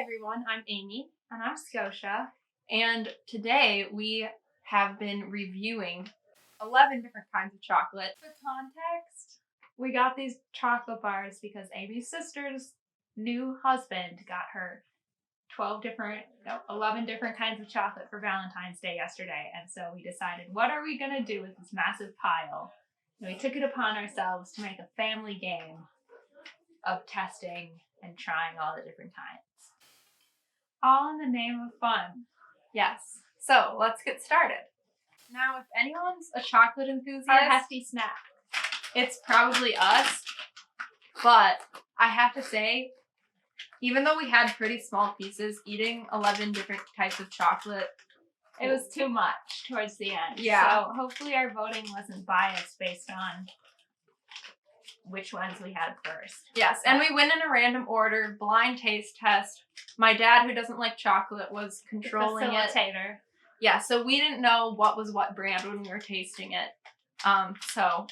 everyone, I'm Amy, And I'm Scotia. and today we have been reviewing 11 different kinds of chocolate. For context, we got these chocolate bars because Amy's sister's new husband got her 11 different kinds of chocolate for Valentine's Day yesterday. And so we decided, what are we going to do with this massive pile? And we took it upon ourselves to make a family game of testing and trying all the different kinds. All in the name of fun. Yes, so let's get started. Now, if anyone's a chocolate enthusiast, Our hefty snack. it's probably us, but I have to say, even though we had pretty small pieces, eating 11 different types of chocolate, It was too much towards the end. Yeah. So hopefully our voting wasn't biased based on which ones we had first. yes, and we went in a random order, blind taste test. My dad, who doesn't like chocolate, was controlling it. Facilitator. Yeah, so we didn't know what was what brand when we were tasting it. So,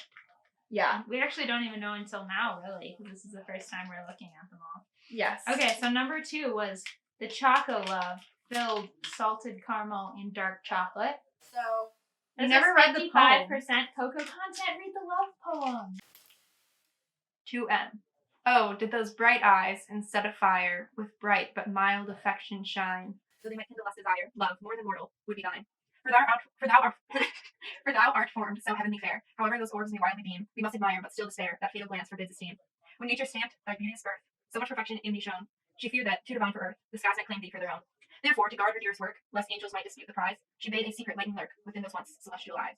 yeah. We actually don't even know until now, really, because this is the first time we're looking at them all. Yes. Okay, so number 2 was the Choco Love filled salted caramel in dark chocolate. So, This you never read the poem. 55% cocoa content. Read the love poem. 2M. Oh, did those bright eyes, instead of fire, with bright but mild affection shine, so they might kindle us desire, love more than mortal would be thine. For thou art formed so heavenly fair. However those orbs may widely beam, we must admire, but still despair. That fatal glance forbids esteem. When nature stamped thy beauteous birth, so much perfection in thee shone, she feared that, too divine for earth, the skies might claim thee for their own. Therefore, to guard her dearest work, lest angels might dispute the prize, she bade a secret lightning lurk within those once celestial eyes.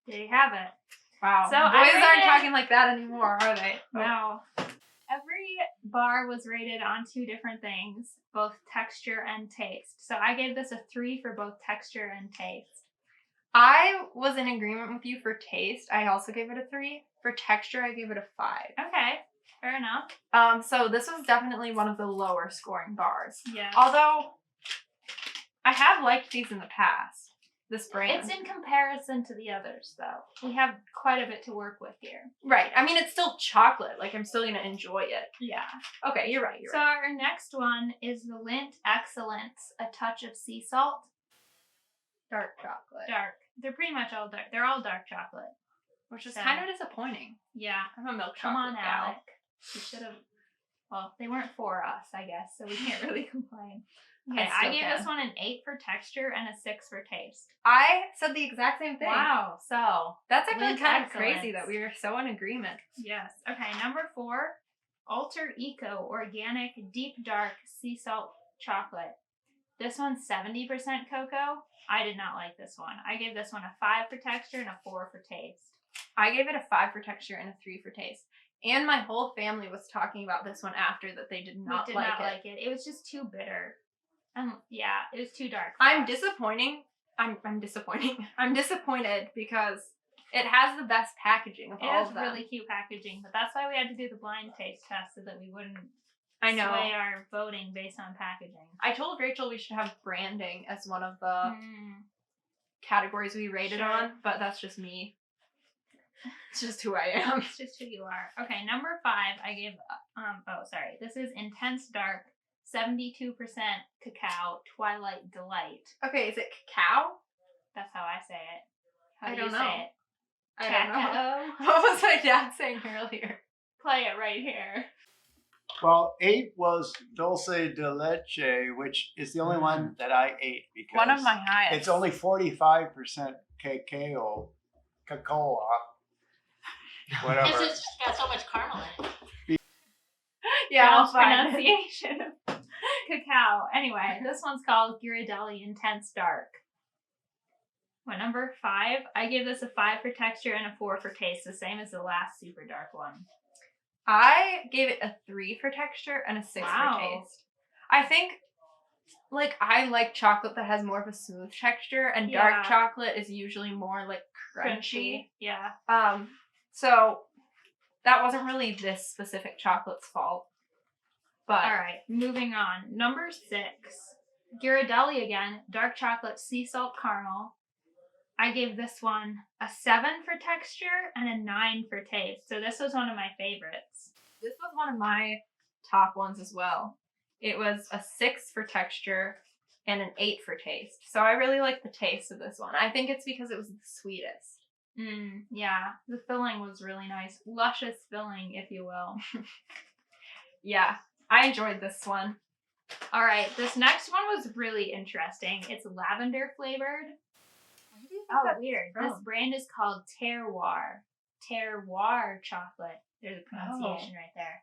There you have it. Wow. So Boys I aren't rated- talking like that anymore, are they? No. Every bar was rated on 2 different things, both texture and taste. So I gave this a 3 for both texture and taste. I was in agreement with you for taste. I also gave it a 3. For texture, I gave it a 5. Okay, fair enough. So this was definitely one of the lower scoring bars. Yeah. Although, I have liked these in the past. This brand. It's in comparison to the others, though. We have quite a bit to work with here. Right. I mean, it's still chocolate. Like, I'm still going to enjoy it. Yeah. Okay, you're right. So our next one is the Lindt Excellence, a touch of sea salt. Dark chocolate. Dark. They're pretty much all dark. They're all dark chocolate. Which is So- kind of disappointing. Yeah. I'm a milk Come on, chocolate gal. Alec. You should have. Well, they weren't for us, I guess, so we can't really complain. Okay, I gave this one an 8 for texture and a 6 for taste. I said the exact same thing. Wow. So That's actually Lindt kind of Excellence. crazy that we are so in agreement. yes. Okay, number 4, Alter Eco Organic Deep Dark Sea Salt Chocolate. This one's 70% cocoa. I did not like this one. I gave this one a 5 for texture and a 4 for taste. I gave it a 5 for texture and a 3 for taste. And my whole family was talking about this one after that they did not We did like not it. like it. It was just too bitter. Yeah, it was too dark. I'm disappointing. I'm disappointing. I'm disappointed because it has the best packaging of It all has of them. really cute packaging, but that's why we had to do the blind taste test so that we wouldn't I know. sway our voting based on packaging. I told Rachel we should have branding as one of the Mm. categories we rated Sure. on, but that's just me. It's just who I am. It's just who you are. Okay, number 5, I gave, this is Intense Dark, 72% Cacao, Twilight Delight. Okay, is it cacao? That's how I say it. How I do don't you know. say it? I don't know. Cacao? What was my dad saying earlier? Play it right here. Well, 8 was dulce de leche, which is the only one that I ate because One of my highest. it's only 45% cocoa, whatever. It's just got so much caramel in it. Yeah, I'll French find it. pronunciation of cacao. Anyway, this one's called Ghirardelli Intense Dark. What, number 5? I gave this a 5 for texture and a 4 for taste, the same as the last super dark one. I gave it a 3 for texture and a 6 Wow. for taste. I think, like, I like chocolate that has more of a smooth texture, and Yeah. dark chocolate is usually more, like, crunchy. Yeah. So that wasn't really this specific chocolate's fault. But Alright, moving on. Number 6. Ghirardelli again, dark chocolate sea salt caramel. I gave this one a 7 for texture and a 9 for taste. So this was one of my favorites. this was one of my top ones as well. it was a 6 for texture and an 8 for taste. So I really like the taste of this one. I think it's because it was the sweetest. Yeah, the filling was really nice. Luscious filling, if you will. Yeah, I enjoyed this one. All right, this next one was really interesting. It's lavender flavored. Oh, weird. This brand is called Terroir. Terroir chocolate. There's a pronunciation right there.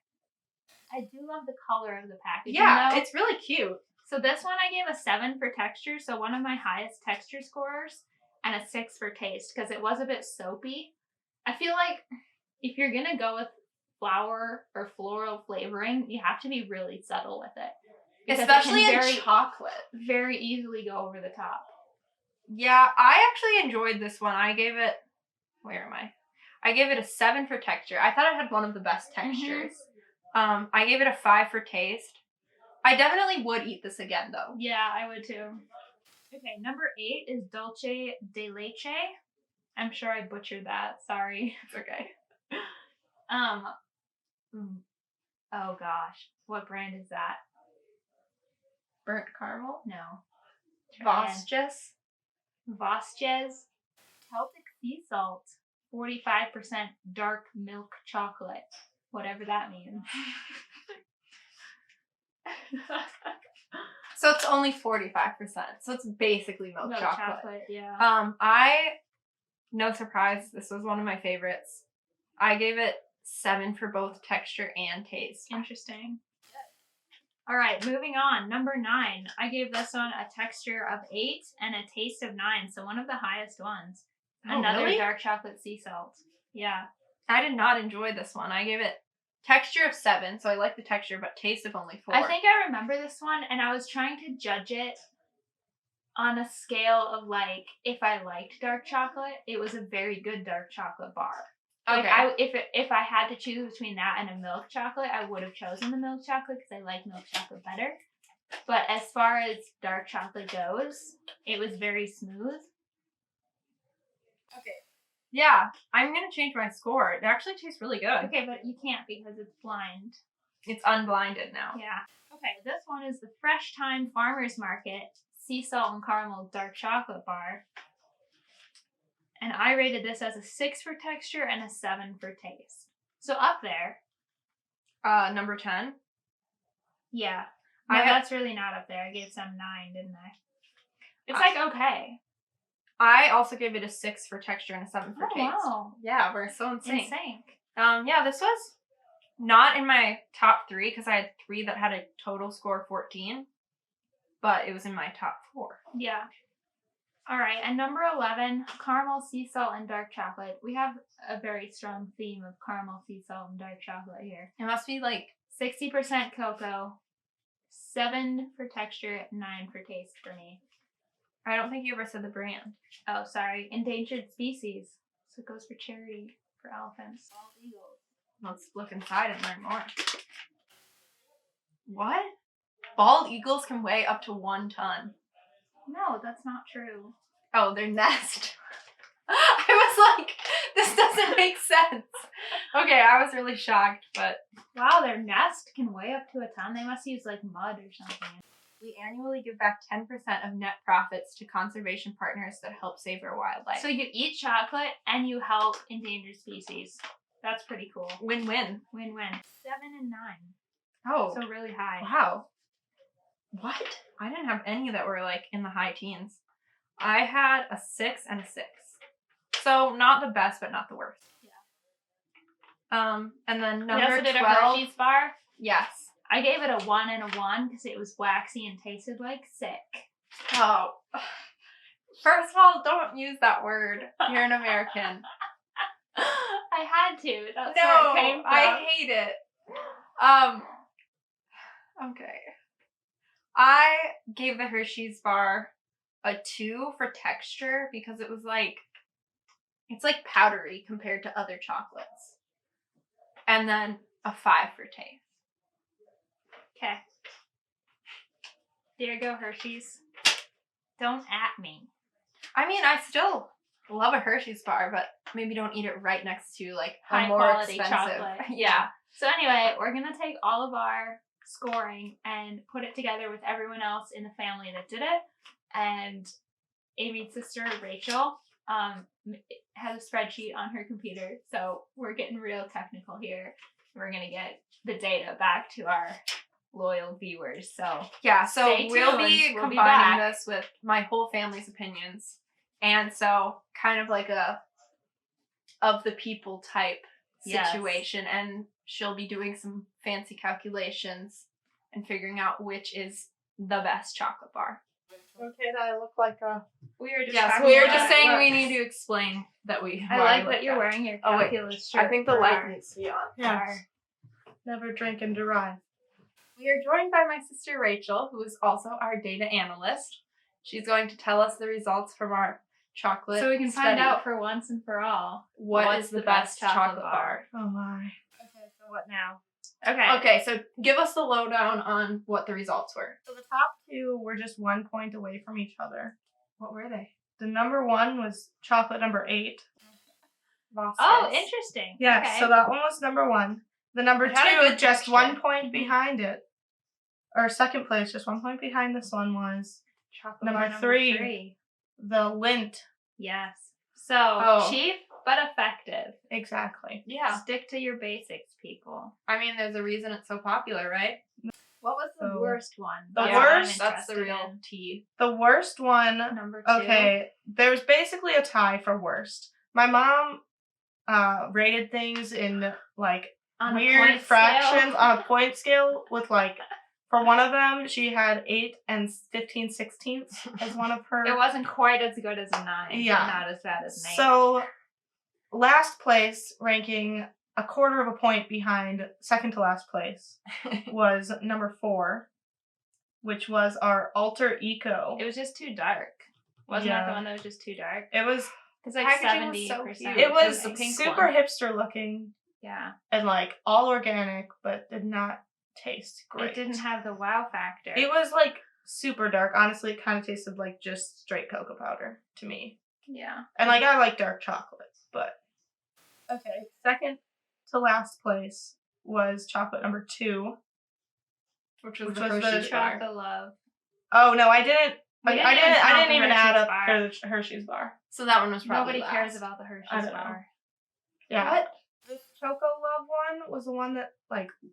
I do love the color of the packaging. Yeah, though. it's really cute. So this one I gave a 7 for texture, so one of my highest texture scores, and a 6 for taste because it was a bit soapy. I feel like if you're gonna go with flower or floral flavoring, you have to be really subtle with it. Especially in chocolate. Very easily go over the top. Yeah, I actually enjoyed this one. I gave it, where am I? I gave it a 7 for texture. I thought it had one of the best textures. I gave it a 5 for taste. I definitely would eat this again, though. Yeah, I would too. Okay, number 8 is Dulce de Leche. I'm sure I butchered that. Sorry. It's okay. Oh gosh, what brand is that? Burnt caramel? No. Vosges? Vosges Celtic sea salt, 45% dark milk chocolate, whatever that means. So it's only 45%. So it's basically milk chocolate. Yeah. No surprise, this was one of my favorites. I gave it 7 for both texture and taste. Interesting. All right, moving on. Number 9. I gave this one a texture of 8 and a taste of 9, so one of the highest ones. Oh, Another really? dark chocolate sea salt. Yeah. I did not enjoy this one. I gave it texture of 7, so I like the texture, but taste of only 4. I think I remember this one, and I was trying to judge it on a scale of, like, if I liked dark chocolate, it was a very good dark chocolate bar. Okay. Like, if I had to choose between that and a milk chocolate, I would have chosen the milk chocolate because I like milk chocolate better. But as far as dark chocolate goes, it was very smooth. Okay. Yeah, I'm going to change my score. It actually tastes really good. Okay, but you can't because it's blind. It's unblinded now. Yeah. Okay, this one is the Fresh Time Farmers Market Sea Salt and Caramel Dark Chocolate Bar. And I rated this as a 6 for texture and a 7 for taste. So up there. Number 10? Yeah. No, that's really not up there. I gave some 9, didn't I? It's like okay. I also gave it a 6 for texture and a 7 for taste. Wow. Yeah, we're so in sync. In sync. Yeah, this was not in my top 3 because I had 3 that had a total score of 14. But it was in my top 4. Yeah. All right, and number 11, caramel, sea salt, and dark chocolate. We have a very strong theme of caramel, sea salt, and dark chocolate here. It must be like 60% cocoa, 7 for texture, 9 for taste for me. I don't think you ever said the brand. Oh, sorry. Endangered species. So it goes for charity for elephants. Bald eagles. Let's look inside and learn more. What? Bald eagles can weigh up to 1 ton. No, that's not true. Oh, their nest. I was like, this doesn't make sense. Okay, I was really shocked, but... Wow, their nest can weigh up to a ton? They must use, like, mud or something. We annually give back 10% of net profits to conservation partners that help save our wildlife. So you eat chocolate and you help endangered species. That's pretty cool. Win-win. Win-win. 7 and 9. Oh. So really high. Wow. What? I didn't have any that were like in the high teens. I had a 6 and a 6. So not the best, but not the worst. Yeah. And then number you also did 12. A Hershey's bar? Yes. I gave it a 1 and a 1 because it was waxy and tasted like sick. Oh. First of all, don't use that word. You're an American. I had to. That's where it came from. I hate it. Okay. I gave the Hershey's bar a 2 for texture because it was like, it's like powdery compared to other chocolates. And then a 5 for taste. Okay. There you go, Hershey's. Don't at me. I mean, I still love a Hershey's bar, but maybe don't eat it right next to like a high more quality expensive chocolate. Yeah. So anyway, we're gonna take all of our scoring and put it together with everyone else in the family that did it. And Amy's sister Rachel has a spreadsheet on her computer, so we're getting real technical here. We're gonna get the data back to our loyal viewers. So Yeah, so stay we'll tuned. be We'll be combining back. this with my whole family's opinions. And so kind of like a of the people type Yes. situation. And she'll be doing some fancy calculations and figuring out which is the best chocolate bar. Okay, that I look like a. we were just Yes, talking we were about just it. saying Look, we need to explain that we. I why like we that you're that. wearing your Oh, wait. calculus shirt. I think the for light our- needs to be on. Yes. Never drink and derive. We are joined by my sister Rachel, who is also our data analyst. She's going to tell us the results from our chocolate. So we can study. find out for once and for all what is the best chocolate bar. Oh my. Okay, so what now? Okay. Okay, so give us the lowdown on what the results were. So the top two were just 1 point away from each other. What were they? The number one was chocolate number 8. Oh, interesting. Yes, Okay. so that one was number 1. The number It had a 2, good just texture. 1 point behind it. Or second place, just 1 point behind this one was chocolate number bar 3. The Lint. Yes. So Oh. cheap but effective. Exactly. Yeah. Stick to your basics, people. I mean, there's a reason it's so popular, right? What was the So, worst one? the That's what I'm worst- That's the interested real in. tea. The worst one. Number 2. Okay, there's basically a tie for worst. My mom rated things in like On a weird point fractions scale. on a point scale with like for one of them she had 8 and 15/16 as one of her. It wasn't quite as good as a 9. Yeah. But not as bad as an 8. So last place, ranking a quarter of a point behind second to last place, was number 4, which was our Alter Eco. it was just too dark. Wasn't that Yeah. the one that was just too dark? It was It's like Packaging was 70%. so cute. it was was the pink super one. hipster looking Yeah. and like all organic, but did not taste great. It didn't have the wow factor. It was like super dark. Honestly, it kind of tasted like just straight cocoa powder to me. Yeah. And like I like dark chocolate, but okay. Second to last place was chocolate number 2. Which was Which the was the Hershey's bar. Chocolate love. Oh no, I didn't. We didn't I even didn't. count I didn't the even add Hershey's up bar. for the Hershey's bar. So that one was probably Nobody cares last. about the I Hershey's don't know. bar. Yeah. What? The Choco Love one was the one that like. Do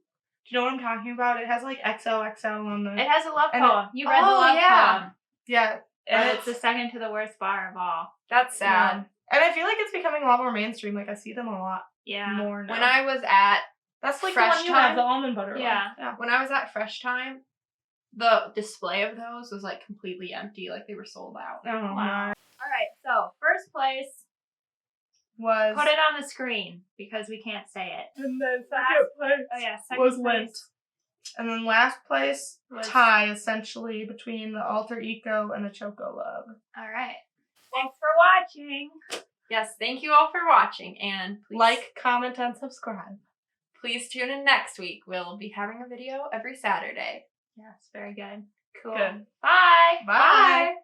you know what I'm talking about? It has like XOXO on the. It has a love And poem. You read the Oh, love yeah. poem. Yeah. And And it's the second to the worst bar of all. That's sad. And I feel like it's becoming a lot more mainstream. Like I see them a lot Yeah. more now. When I was at That's like Fresh the one you Time? have, the almond butter Yeah. one. Yeah. when I was at Fresh Time, the display of those was like completely empty, like they were sold out. Oh Wow. my. All right. So first place. Was Put it on the screen because we can't say it. and then second place Oh yeah. Second was place. Lint. And then last place Was- tie essentially between the Alter Eco and the Choco Love. All right. Thanks for watching. Yes, thank you all for watching, and please, Like, comment, and subscribe. please tune in next week. We'll be having a video every Saturday. Yes. Very good. Cool. Good. Bye. Bye.